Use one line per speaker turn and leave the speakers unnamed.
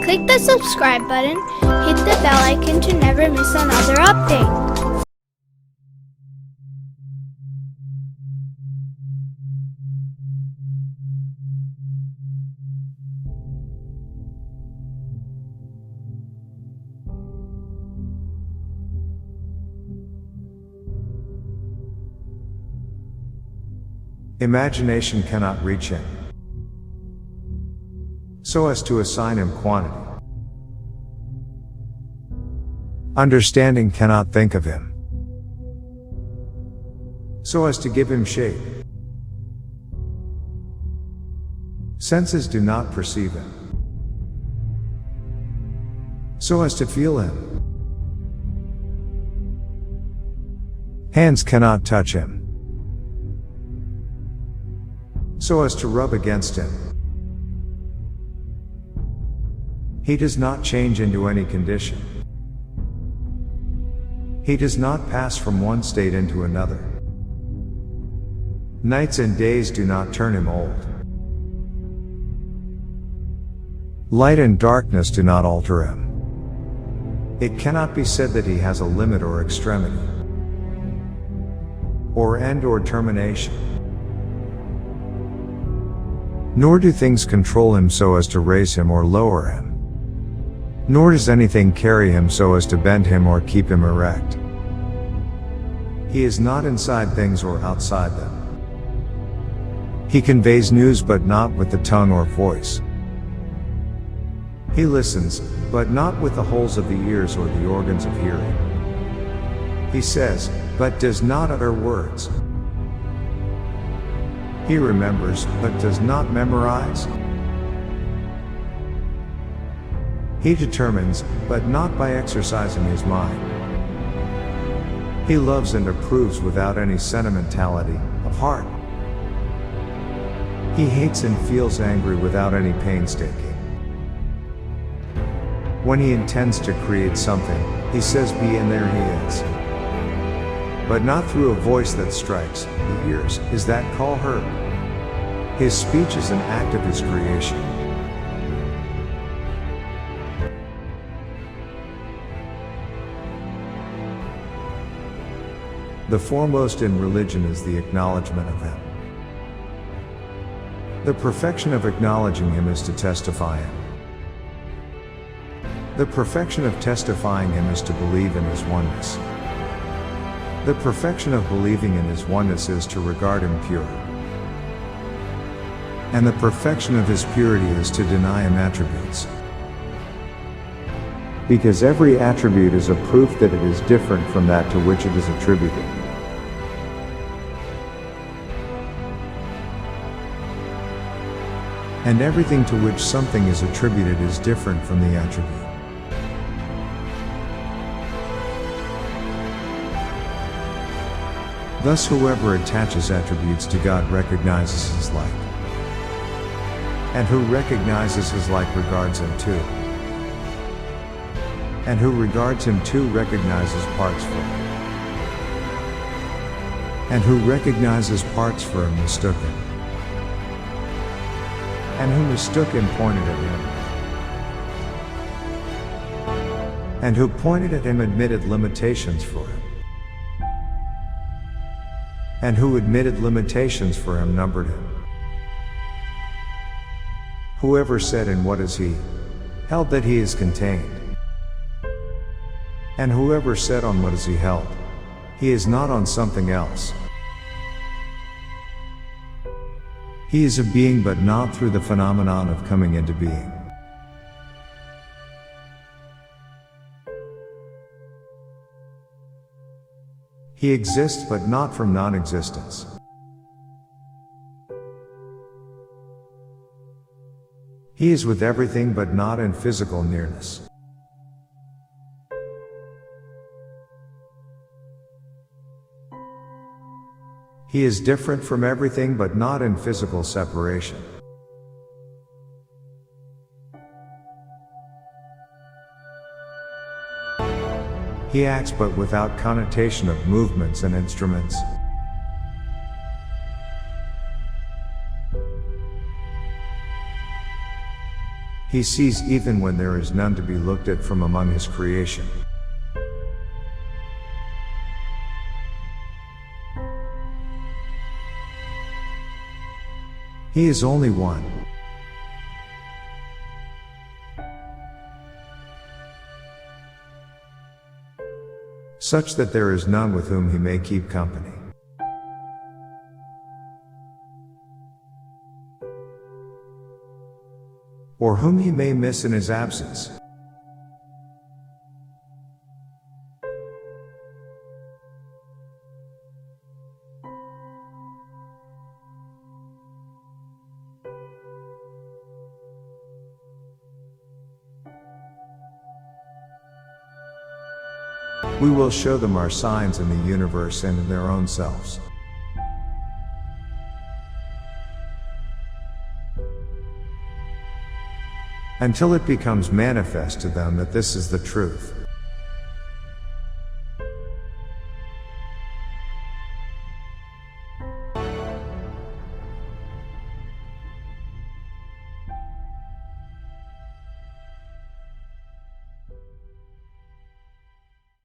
Click the subscribe button, hit the bell icon to never miss another update.
Imagination cannot reach him, so as to assign him quantity. Understanding cannot think of him, so as to give him shape. Senses do not perceive him, so as to feel him. Hands cannot touch him, so as to rub against him. He does not change into any condition. He does not pass from one state into another. Nights and days do not turn him old. Light and darkness do not alter him. It cannot be said that he has a limit or extremity, or end or termination. Nor do things control him so as to raise him or lower him. Nor does anything carry him so as to bend him or keep him erect. He is not inside things or outside them. He conveys news but not with the tongue or voice. He listens, but not with the holes of the ears or the organs of hearing. He says, but does not utter words. He remembers, but does not memorize. He determines, but not by exercising his mind. He loves and approves without any sentimentality of heart. He hates and feels angry without any painstaking. When he intends to create something, he says be, and there he is. But not through a voice that strikes the ears, is that call heard. His speech is an act of his creation. The foremost in religion is the acknowledgement of him. The perfection of acknowledging him is to testify him. The perfection of testifying him is to believe in his oneness. The perfection of believing in his oneness is to regard him pure. And the perfection of his purity is to deny him attributes. Because every attribute is a proof that it is different from that to which it is attributed. And everything to which something is attributed is different from the attribute. Thus whoever attaches attributes to God recognizes his like. And who recognizes his like regards him too. And who regards him too recognizes parts for him. And who recognizes parts for him mistook him. And who mistook him pointed at him. And who pointed at him admitted limitations for him. And who admitted limitations for him numbered him. Whoever said in what is he, held that he is contained. And whoever said on what is he held, he is not on something else. He is a being but not through the phenomenon of coming into being. He exists but not from non-existence. He is with everything but not in physical nearness. He is different from everything but not in physical separation. He acts but without connotation of movements and instruments. He sees even when there is none to be looked at from among his creation. He is only one. Such that there is none with whom he may keep company. Or whom he may miss in his absence. We will show them our signs in the universe and in their own selves. Until it becomes manifest to them that this is the truth.